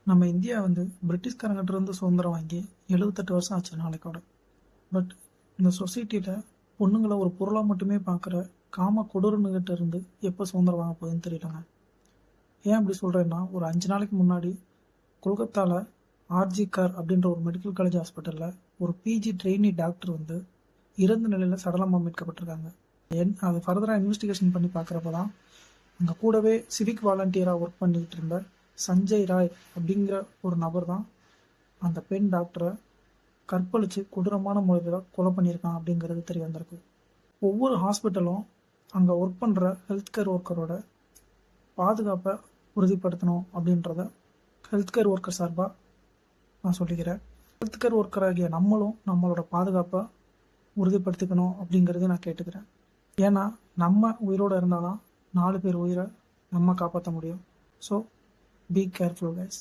நம்ம இந்தியா பிரிட்டிஷ்காரங்கிட்ட இருந்து சுதந்திரம் வாங்கி 78 வருஷம் ஆச்சு நாளைக்கோட. பட் இந்த சொசைட்டியில் பொண்ணுங்களை ஒரு பொருளாக மட்டுமே பார்க்குற காம கொடூரனுங்கிட்ட இருந்து எப்போ சுதந்திரம் வாங்க போகுதுன்னு தெரியலங்க. ஏன் அப்படி சொல்கிறேன்னா, ஒரு 5 நாளைக்கு முன்னாடி கொல்கத்தாவில் ஆர்ஜி கார் அப்படின்ற ஒரு மெடிக்கல் காலேஜ் ஹாஸ்பிட்டலில் ஒரு பிஜி ட்ரெயினி டாக்டர் இறந்த நிலையில் சடலமாக மீட்கப்பட்டிருக்காங்க. அது ஃபர்தராக இன்வெஸ்டிகேஷன் பண்ணி பார்க்குறப்ப தான் அங்கே கூடவே சிவிக் வாலண்டியராக ஒர்க் பண்ணிக்கிட்டு இருந்த சஞ்சய் ராய் அப்படிங்கிற ஒரு நபர் தான் அந்த பெண் டாக்டரை கற்பழித்து கொடூரமான முறையில் கொலை பண்ணியிருக்கான் அப்படிங்கிறது தெரிய வந்திருக்கு. ஒவ்வொரு ஹாஸ்பிட்டலும் அங்கே ஒர்க் பண்ணுற ஹெல்த் கேர் ஒர்க்கரோட பாதுகாப்பை உறுதிப்படுத்தணும் அப்படின்றத ஹெல்த் கேர் ஒர்க்கர் சார்பாக நான் சொல்லிக்கிறேன். ஹெல்த் கேர் ஒர்க்கர் ஆகிய நம்மளும் நம்மளோட பாதுகாப்பை உறுதிப்படுத்திக்கணும் அப்படிங்கிறதையும் நான் கேட்டுக்கிறேன். ஏன்னா நம்ம உயிரோடு இருந்தால் தான் 4 பேர் உயிரை நம்ம காப்பாற்ற முடியும். So be careful guys.